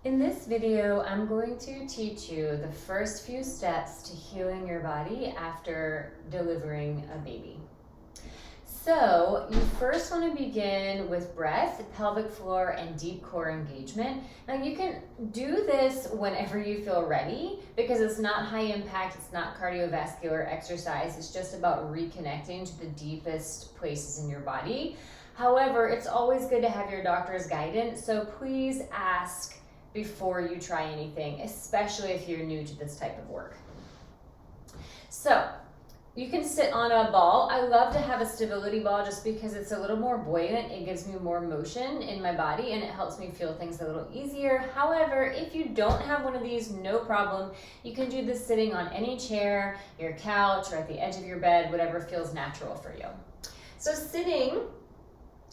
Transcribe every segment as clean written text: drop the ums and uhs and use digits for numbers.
In this video, I'm going to teach you the first few steps to healing your body after delivering a baby. So you first want to begin with breath, pelvic floor, and deep core engagement. Now you can do this whenever you feel ready because it's not high impact, it's not cardiovascular exercise, it's just about reconnecting to the deepest places in your body. However, it's always good to have your doctor's guidance, so please ask before you try anything, especially if you're new to this type of work. So you can sit on a ball. I love to have a stability ball just because it's a little more buoyant. It gives me more motion in my body and it helps me feel things a little easier. However, if you don't have one of these, no problem. You can do this sitting on any chair, your couch, or at the edge of your bed, whatever feels natural for you. So sitting,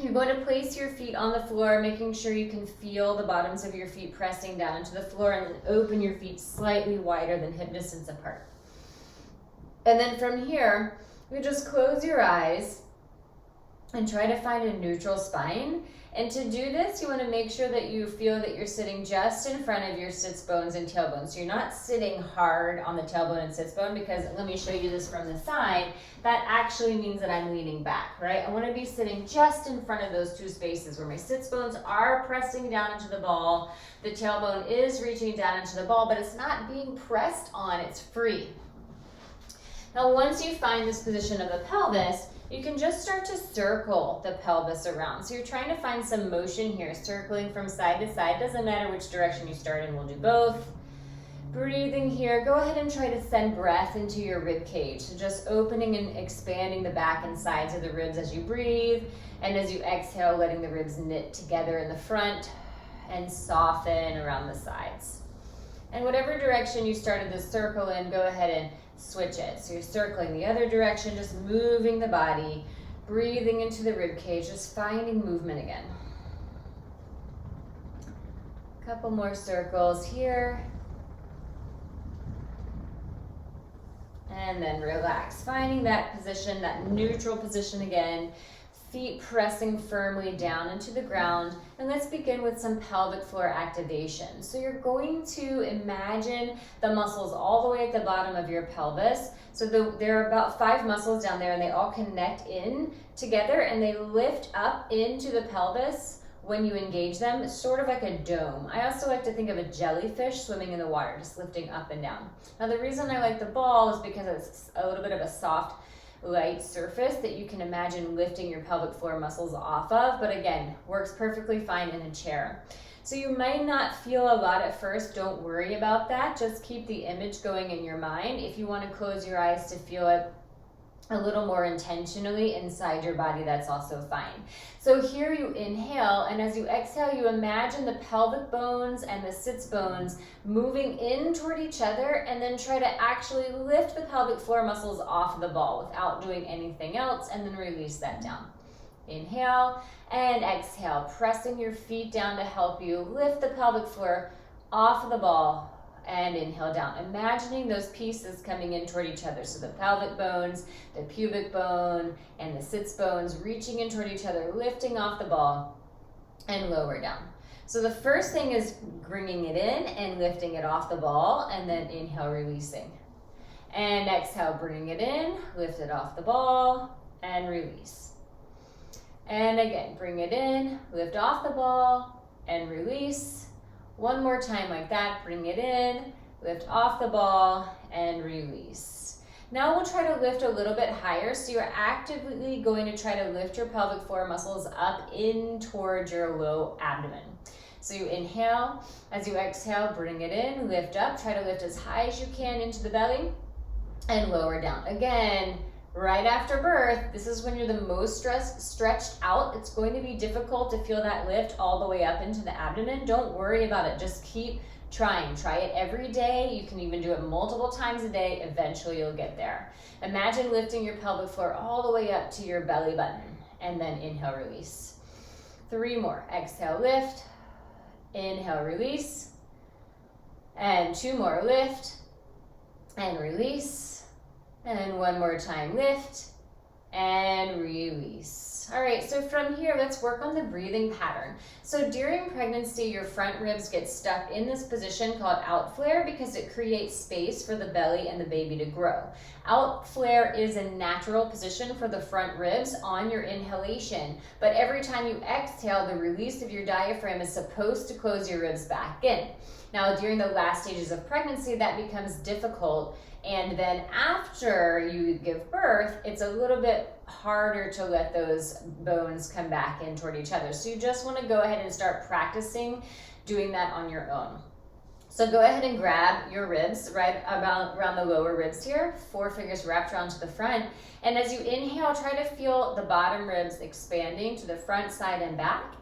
you're going to place your feet on the floor, making sure you can feel the bottoms of your feet pressing down into the floor, and then open your feet slightly wider than hip distance apart. And then from here, you just close your eyes and try to find a neutral spine. And to do this, you want to make sure that you feel that you're sitting just in front of your sits bones and tailbone. So you're not sitting hard on the tailbone and sits bone, because let me show you this from the side. That actually means that I'm leaning back, right? I want to be sitting just in front of those two spaces where my sits bones are pressing down into the ball. The tailbone is reaching down into the ball, but it's not being pressed on, it's free. Now, once you find this position of the pelvis, you can just start to circle the pelvis around. So you're trying to find some motion here, circling from side to side. Doesn't matter which direction you start in, we'll do both. Breathing here, go ahead and try to send breath into your rib cage. So just opening and expanding the back and sides of the ribs as you breathe. And as you exhale, letting the ribs knit together in the front and soften around the sides. And whatever direction you started the circle in, go ahead and switch it. So you're circling the other direction, just moving the body, breathing into the rib cage, just finding movement again. A couple more circles here. And then relax, finding that position, that neutral position again. Feet pressing firmly down into the ground. And let's begin with some pelvic floor activation. So you're going to imagine the muscles all the way at the bottom of your pelvis. So there are about 5 muscles down there, and they all connect in together and they lift up into the pelvis when you engage them. It's sort of like a dome. I also like to think of a jellyfish swimming in the water, just lifting up and down. Now the reason I like the ball is because it's a little bit of a soft, light surface that you can imagine lifting your pelvic floor muscles off of, but again, works perfectly fine in a chair. So you might not feel a lot at first, don't worry about that, just keep the image going in your mind. If you want to close your eyes to feel it a little more intentionally inside your body, that's also fine. So here you inhale, and as you exhale, you imagine the pelvic bones and the sits bones moving in toward each other, and then try to actually lift the pelvic floor muscles off the ball without doing anything else, and then release that down. Inhale and exhale, pressing your feet down to help you lift the pelvic floor off of the ball. And inhale down, imagining those pieces coming in toward each other. So the pelvic bones, the pubic bone, and the sits bones reaching in toward each other, lifting off the ball and lower down. So the first thing is bringing it in and lifting it off the ball, and then inhale, releasing. And exhale, bringing it in, lift it off the ball, and release. And again, bring it in, lift off the ball, and release. One more time like that, bring it in, lift off the ball, and release. Now we'll try to lift a little bit higher, so you're actively going to try to lift your pelvic floor muscles up in towards your low abdomen. So you inhale, as you exhale, bring it in, lift up, try to lift as high as you can into the belly, and lower down. Again, right after birth, this is when you're the most stretched out. It's going to be difficult to feel that lift all the way up into the abdomen. Don't worry about it. Just keep trying. Try it every day. You can even do it multiple times a day. Eventually, you'll get there. Imagine lifting your pelvic floor all the way up to your belly button, and then inhale, release. 3 more. Exhale, lift. Inhale, release. And 2 more. Lift and release. And 1 more time, lift and release. All right, so from here, let's work on the breathing pattern. So during pregnancy, your front ribs get stuck in this position called out flare because it creates space for the belly and the baby to grow. Out flare is a natural position for the front ribs on your inhalation, but every time you exhale, the release of your diaphragm is supposed to close your ribs back in. Now, during the last stages of pregnancy, that becomes difficult. And then after you give birth, it's a little bit harder to let those bones come back in toward each other. So you just want to go ahead and start practicing doing that on your own. So go ahead and grab your ribs right around the lower ribs here, 4 fingers wrapped around to the front. And as you inhale, try to feel the bottom ribs expanding to the front, side, and back.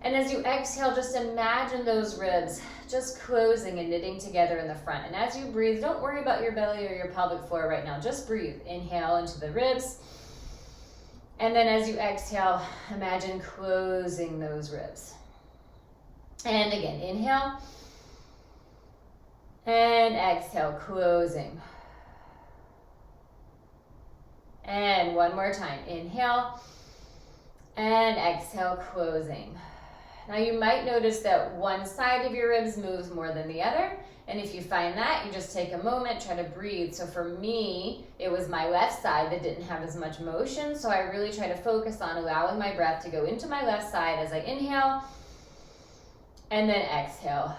And as you exhale, just imagine those ribs just closing and knitting together in the front. And as you breathe, don't worry about your belly or your pelvic floor right now. Just breathe. Inhale into the ribs. And then as you exhale, imagine closing those ribs. And again, inhale. And exhale, closing. And one more time. Inhale. And exhale, closing. Now you might notice that one side of your ribs moves more than the other. And if you find that, you just take a moment, try to breathe. So for me, it was my left side that didn't have as much motion. So I really try to focus on allowing my breath to go into my left side as I inhale and then exhale,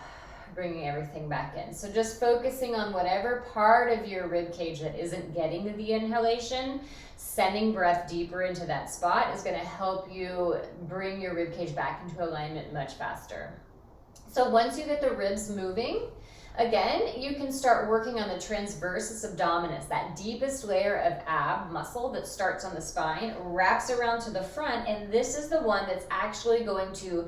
bringing everything back in. So just focusing on whatever part of your rib cage that isn't getting the inhalation, sending breath deeper into that spot is going to help you bring your rib cage back into alignment much faster. So once you get the ribs moving, again, you can start working on the transversus abdominis, that deepest layer of ab muscle that starts on the spine, wraps around to the front, and this is the one that's actually going to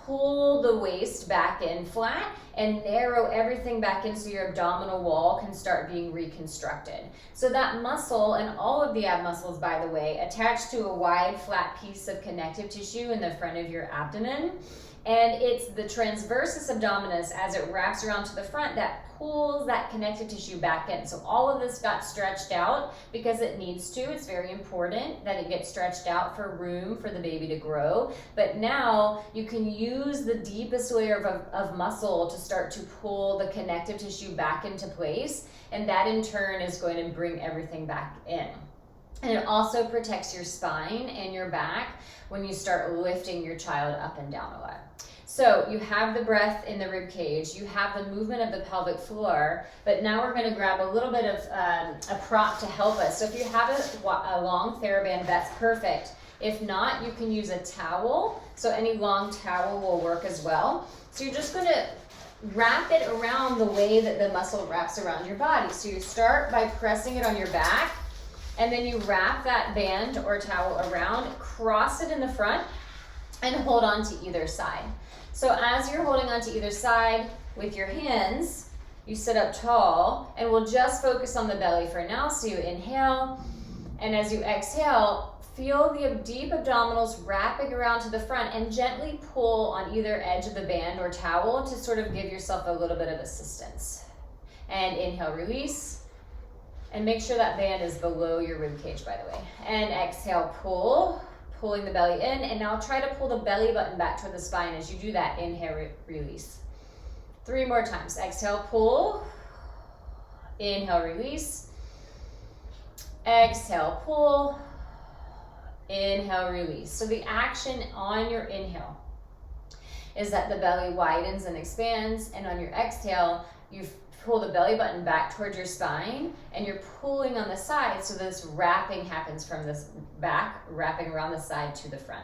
pull the waist back in flat and narrow everything back in so your abdominal wall can start being reconstructed. So that muscle, and all of the ab muscles, by the way, attached to a wide flat piece of connective tissue in the front of your abdomen. And it's the transversus abdominis, as it wraps around to the front, that pulls that connective tissue back in. So all of this got stretched out because it needs to. It's very important that it gets stretched out for room for the baby to grow. But now you can use the deepest layer of muscle to start to pull the connective tissue back into place. And that in turn is going to bring everything back in. And it also protects your spine and your back when you start lifting your child up and down a lot. So you have the breath in the rib cage, you have the movement of the pelvic floor, but now we're going to grab a little bit of a prop to help us. So if you have a long TheraBand, that's perfect. If not, you can use a towel. So any long towel will work as well. So you're just going to wrap it around the way that the muscle wraps around your body. So you start by pressing it on your back, and then you wrap that band or towel around, cross it in the front, and hold on to either side. So as you're holding on to either side with your hands, you sit up tall, and we'll just focus on the belly for now. So you inhale, and as you exhale, feel the deep abdominals wrapping around to the front, and gently pull on either edge of the band or towel to sort of give yourself a little bit of assistance. And inhale, release. And make sure that band is below your rib cage, by the way. And exhale, pull, pulling the belly in. And now try to pull the belly button back toward the spine. As you do that, inhale, release. 3 more times. Exhale, pull. Inhale, release. Exhale, pull. Inhale, release. So the action on your inhale is that the belly widens and expands. And on your exhale, you pull the belly button back towards your spine, and you're pulling on the side, so this wrapping happens from this back, wrapping around the side to the front.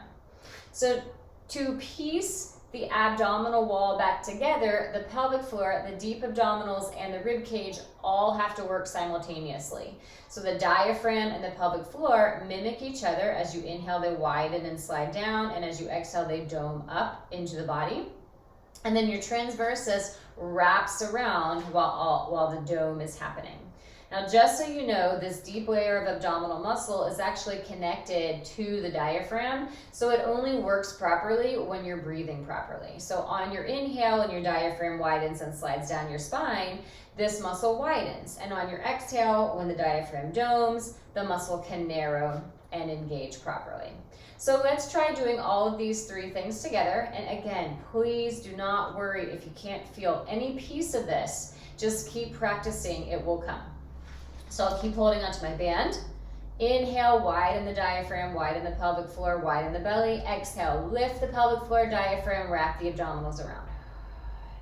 So to piece the abdominal wall back together, the pelvic floor, the deep abdominals, and the rib cage all have to work simultaneously. So the diaphragm and the pelvic floor mimic each other. As you inhale, they widen and slide down, and as you exhale, they dome up into the body. And then your transversus wraps around while the dome is happening. Now, just so you know, this deep layer of abdominal muscle is actually connected to the diaphragm, so it only works properly when you're breathing properly. So on your inhale, and your diaphragm widens and slides down your spine, this muscle widens. And on your exhale, when the diaphragm domes, the muscle can narrow and engage properly. So let's try doing all of these 3 things together. And again, please do not worry if you can't feel any piece of this. Just keep practicing, it will come. So I'll keep holding onto my band. Inhale, widen the diaphragm, widen the pelvic floor, widen the belly. Exhale, lift the pelvic floor, diaphragm, wrap the abdominals around.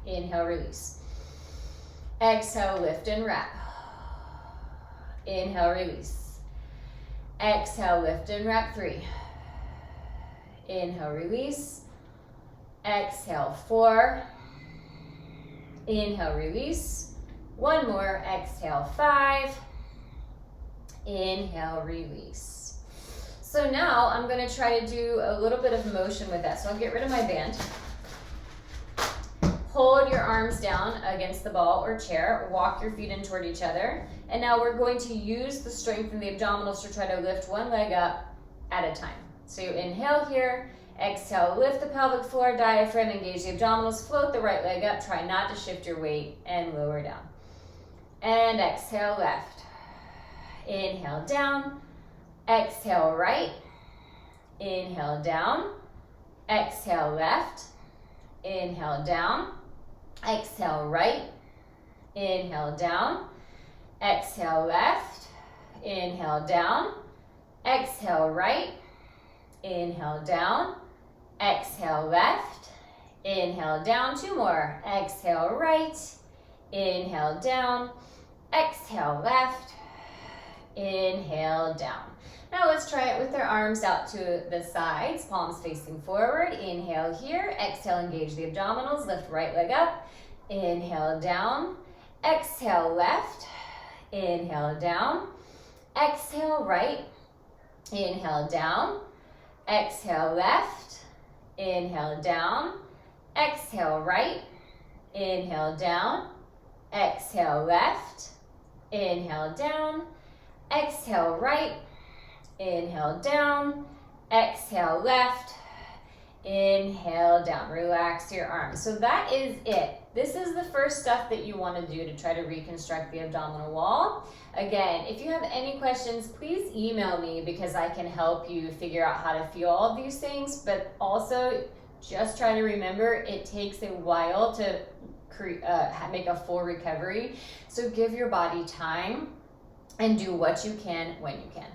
Inhale, release. Exhale, lift and wrap. Inhale, release. Exhale, lift and wrap 3. Inhale, release. Exhale, 4. Inhale, release. 1 more. Exhale, 5. Inhale, release. So now I'm going to try to do a little bit of motion with that. So I'll get rid of my band. Hold your arms down against the ball or chair. Walk your feet in toward each other. And now we're going to use the strength in the abdominals to try to lift one leg up at a time. So you inhale here. Exhale, lift the pelvic floor, diaphragm, engage the abdominals. Float the right leg up. Try not to shift your weight and lower down. And exhale, left. Inhale, down. Exhale, right. Inhale, down. Exhale, left. Inhale, down. Exhale, right. Inhale, down. Exhale, left. Inhale, down. Exhale, right. Inhale, down. Exhale, left. Inhale, down. 2 more. Exhale, right. Inhale, down. Exhale, left. Inhale, down. Now let's try it with our arms out to the sides, palms facing forward. Inhale here. Exhale, engage the abdominals. Lift right leg up. Inhale, down. Exhale, left. Inhale, down. Exhale, right. Inhale, down. Exhale, left. Inhale, down. Exhale, right. Inhale, down. Exhale, left. Inhale, down. Exhale, right. Inhale, down. Exhale, left. Inhale, down. Relax your arms. So that is it. This is the first stuff that you want to do to try to reconstruct the abdominal wall. Again, if you have any questions, please email me because I can help you figure out how to feel all of these things. But also, just try to remember it takes a while to make a full recovery. So give your body time and do what you can when you can.